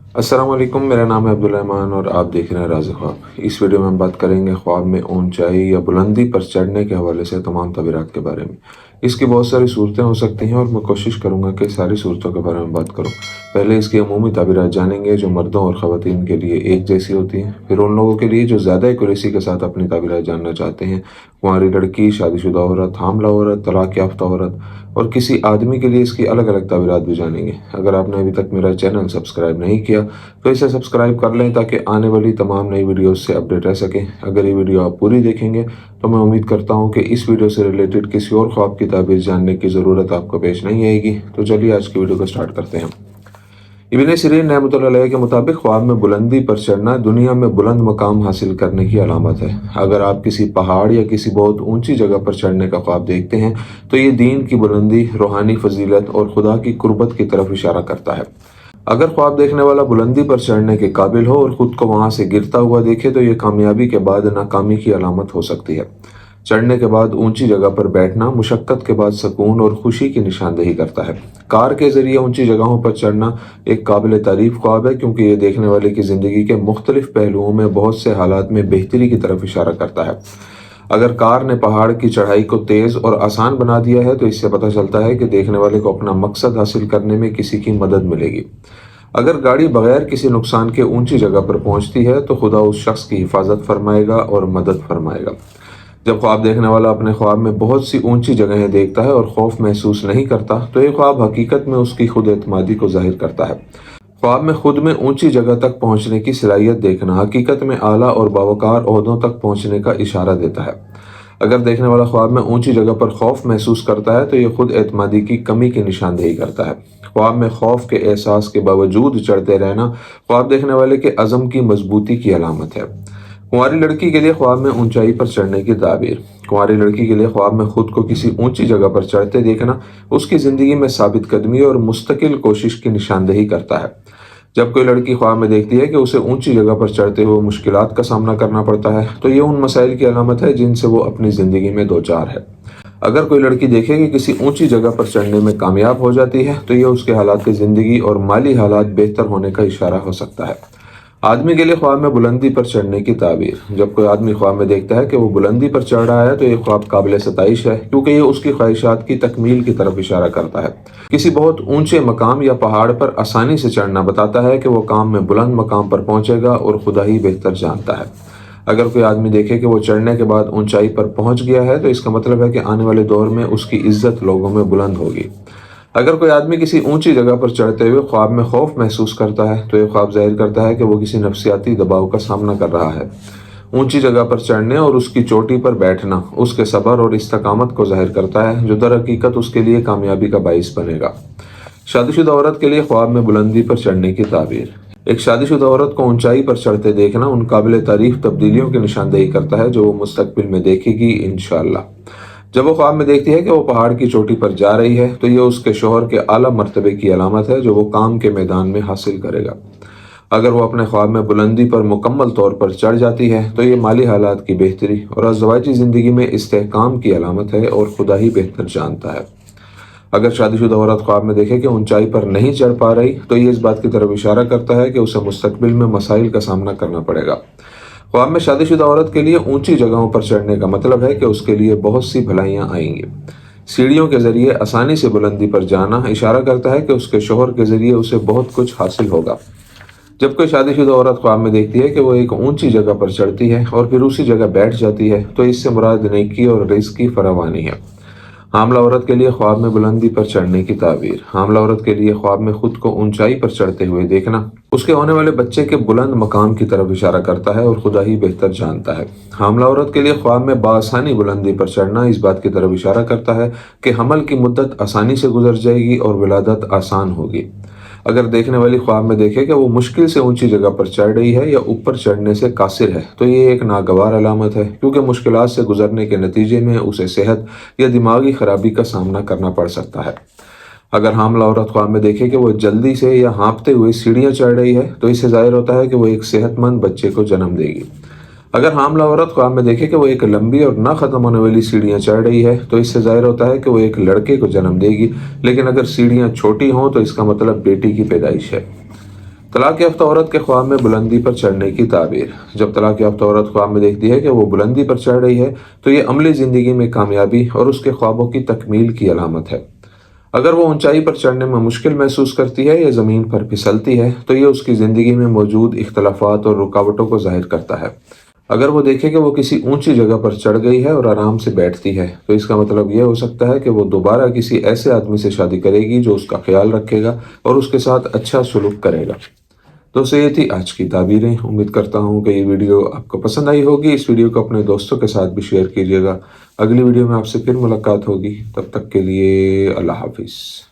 अस्सलाम वालेकुम, मेरा नाम है अब्दुल रहमान और आप देख रहे हैं राज़ ख्वाब। इस वीडियो में हम बात करेंगे ख्वाब में ऊंचाई या बुलंदी पर चढ़ने के हवाले से तमाम तबीरात के बारे में। इसकी बहुत सारी सूरतें हो सकती हैं और मैं कोशिश करूंगा कि सारी सूरतों के बारे में बात करूं। पहले इसकी अमूमी तबीरात जानेंगे जो मर्दों और ख़वातीन के लिए एक जैसी होती हैं। फिर उन लोगों के लिए जो ज़्यादा एक्यूरेसी के साथ अपनी तबीरात जानना चाहते हैं, कुंवारी लड़की, शादीशुदा औरत, हामला औरत, तलाक याफ्ता औरत और किसी आदमी के लिए इसकी अलग अलग तबीरात भी जानेंगे। अगर आपने अभी तक मेरा चैनल सब्सक्राइब नहीं किया तो इसे सब्सक्राइब कर लें ताकि आने वाली तमाम नई वीडियोस से अपडेट रह सकें। अगर ये वीडियो आप पूरी देखेंगे तो मैं उम्मीद करता हूँ कि इस वीडियो से रिलेटेड किसी और ख्वाब की ताबीर जानने की ज़रूरत आपको पेश नहीं आएगी। तो चलिए आज की वीडियो को स्टार्ट करते हैं। इब्न सीरीन रहमतुल्लाह अलैह के मुताबिक ख्वाब में बुलंदी पर चढ़ना दुनिया में बुलंद मकाम हासिल करने की अलामत है। अगर आप किसी पहाड़ या किसी बहुत ऊंची जगह पर चढ़ने का ख्वाब देखते हैं तो ये दीन की बुलंदी, रूहानी फजीलत और खुदा की कुर्बत की तरफ इशारा करता है। अगर ख्वाब देखने वाला बुलंदी पर चढ़ने के काबिल हो और खुद को वहां से गिरता हुआ देखे तो ये कामयाबी के बाद नाकामी की अलामत हो सकती है। चढ़ने के बाद ऊंची जगह पर बैठना मुशक्कत के बाद सुकून और खुशी की निशानदेही करता है। कार के जरिए ऊंची जगहों पर चढ़ना एक काबिल तारीफ ख्वाब है क्योंकि ये देखने वाले की जिंदगी के मुख्तलिफ पहलुओं में बहुत से हालात में बेहतरी की तरफ इशारा करता है। अगर कार ने पहाड़ की चढ़ाई को तेज और आसान बना दिया है तो इससे पता चलता है कि देखने वाले को अपना मकसद हासिल करने में किसी की मदद मिलेगी। अगर गाड़ी बगैर किसी नुकसान के ऊंची जगह पर पहुंचती है तो खुदा उस शख्स की हिफाजत फरमाएगा और मदद फरमाएगा। जब ख्वाब देखने वाला अपने ख्वाब में बहुत सी ऊंची जगहें देखता है और खौफ महसूस नहीं करता तो ये ख्वाब हकीकत में उसकी खुद एतमादी को जाहिर करता है। ख्वाब में खुद में ऊंची जगह तक पहुंचने की सलाहियत देखना हकीकत में आला और बावकार ओहदों तक पहुंचने का इशारा देता है। अगर देखने वाला ख्वाब में ऊंची जगह पर खौफ महसूस करता है तो यह खुद एतमादी की कमी की निशानदेही करता है। ख्वाब में खौफ के एहसास के बावजूद चढ़ते रहना ख्वाब देखने वाले के अज़म की मजबूती की अलामत है। कुंवारी लड़की के लिए ख्वाब में ऊंचाई पर चढ़ने की ताबीर। कुंवारी लड़की के लिए ख्वाब में खुद को किसी ऊंची जगह पर चढ़ते देखना उसकी जिंदगी में साबित कदमी और मुस्तकिल कोशिश की निशानदेही करता है। जब कोई लड़की ख्वाब में देखती है कि उसे ऊंची जगह पर चढ़ते हुए मुश्किलात का सामना करना पड़ता है तो ये उन मसाइल की अलामत है जिनसे वो अपनी जिंदगी में दो चार है। अगर कोई लड़की देखे कि किसी ऊंची जगह पर चढ़ने में कामयाब हो जाती है तो ये उसके हालात की जिंदगी और माली हालात बेहतर होने का इशारा हो सकता है। आदमी के लिए ख्वाब में बुलंदी पर चढ़ने की ताबीर। जब कोई आदमी ख्वाब में देखता है कि वो बुलंदी पर चढ़ रहा है तो ये ख्वाब काबिल सताइश है क्योंकि ये उसकी ख्वाहिशात की तकमील की तरफ इशारा करता है। किसी बहुत ऊंचे मकाम या पहाड़ पर आसानी से चढ़ना बताता है कि वो काम में बुलंद मकाम पर पहुंचेगा और खुदा ही बेहतर जानता है। अगर कोई आदमी देखे कि वो चढ़ने के बाद ऊंचाई पर पहुंच गया है तो इसका मतलब है कि आने वाले दौर में उसकी इज्जत लोगों में बुलंद होगी। अगर कोई आदमी किसी ऊंची जगह पर चढ़ते हुए ख्वाब में खौफ महसूस करता है तो ये ख्वाब जाहिर करता है कि वो किसी नफ्सियाती दबाव का सामना कर रहा है। ऊंची जगह पर चढ़ने और उसकी चोटी पर बैठना उसके सब्र और इस्तकामत को जाहिर करता है जो दर हकीकत उसके लिए कामयाबी का बाइस बनेगा। शादीशुदा औरत के लिए ख्वाब में बुलंदी पर चढ़ने की ताबीर। एक शादीशुदा औरत को ऊंचाई पर चढ़ते देखना उन काबिल तारीफ तब्दीलियों की निशानदेही करता है जो वो मुस्तकबिल में देखेगी इंशाअल्लाह। जब वो ख्वाब में देखती है कि वो पहाड़ की चोटी पर जा रही है तो ये उसके शोहर के आला मर्तबे की अलामत है जो वो काम के मैदान में हासिल करेगा। अगर वो अपने ख्वाब में बुलंदी पर मुकम्मल तौर पर चढ़ जाती है तो ये माली हालात की बेहतरी और अज़वाजी ज़िंदगी में इस्तेहकाम की अलामत है और खुदा ही बेहतर जानता है। अगर शादीशुदा औरत ख्वाब में देखे कि ऊंचाई पर नहीं चढ़ पा रही तो ये इस बात की तरफ इशारा करता है कि उसे मुस्तकबिल में मसाइल का सामना करना पड़ेगा। ख्वाब में शादीशुदा औरत के लिए ऊंची जगहों पर चढ़ने का मतलब है कि उसके लिए बहुत सी भलाइयां आएंगी। सीढ़ियों के जरिए आसानी से बुलंदी पर जाना इशारा करता है कि उसके शोहर के जरिए उसे बहुत कुछ हासिल होगा। जब कोई शादीशुदा औरत ख्वाब में देखती है कि वो एक ऊंची जगह पर चढ़ती है और फिर उसी जगह बैठ जाती है तो इससे मुराद नेकी और रिज़्क़ की फरावानी है। हामला औरत के लिए ख्वाब में बुलंदी पर चढ़ने की ताबीर। हामला औरत के लिए ख्वाब में खुद को ऊंचाई पर चढ़ते हुए देखना उसके होने वाले बच्चे के बुलंद मकाम की तरफ इशारा करता है और खुदा ही बेहतर जानता है। हामला औरत के लिए ख्वाब में बासानी बुलंदी पर चढ़ना इस बात की तरफ इशारा करता है कि हमल की मुद्दत आसानी से गुजर जाएगी और विलादत आसान होगी। अगर देखने वाली ख्वाब में देखे कि वो मुश्किल से ऊंची जगह पर चढ़ रही है या ऊपर चढ़ने से कासिर है तो ये एक नागवार अलामत है क्योंकि मुश्किलात से गुजरने के नतीजे में उसे सेहत या दिमागी खराबी का सामना करना पड़ सकता है। अगर हामला औरत ख्वाब में देखे कि वो जल्दी से या हाँफते हुए सीढ़ियाँ चढ़ रही है तो इससे जाहिर होता है कि वो एक सेहतमंद बच्चे को जन्म देगी। अगर हामला औरत ख्वाब में देखे कि वो एक लंबी और ना ख़त्म होने वाली सीढ़ियाँ चढ़ रही है तो इससे जाहिर होता है कि वो एक लड़के को जन्म देगी, लेकिन अगर सीढ़ियाँ छोटी हों तो इसका मतलब बेटी की पैदाइश है। طلاق یافتہ عورت کے خواب میں بلندی پر چڑھنے کی تعبیر۔ جب طلاق یافتہ عورت خواب میں دیکھتی ہے کہ وہ بلندی پر چڑھ رہی ہے تو یہ عملی زندگی میں کامیابی اور اس کے خوابوں کی تکمیل کی علامت ہے۔ اگر وہ اونچائی پر چڑھنے میں مشکل محسوس کرتی ہے یا زمین پر پھسلتی ہے تو یہ اس کی زندگی میں موجود اختلافات اور رکاوٹوں کو ظاہر کرتا ہے۔ اگر وہ دیکھے کہ وہ کسی اونچی جگہ پر چڑھ گئی ہے اور آرام سے بیٹھتی ہے تو اس کا مطلب یہ ہو سکتا ہے کہ وہ دوبارہ کسی ایسے آدمی سے شادی کرے گی جو اس کا خیال رکھے گا اور اس کے ساتھ اچھا سلوک کرے گا۔ تو یہ تھی آج کی تعبیریں۔ امید کرتا ہوں کہ یہ ویڈیو آپ کو پسند آئی ہوگی۔ اس ویڈیو کو اپنے دوستوں کے ساتھ بھی شیئر کیجیے گا۔ اگلی ویڈیو میں آپ سے پھر ملاقات ہوگی، تب تک کے لیے اللہ حافظ۔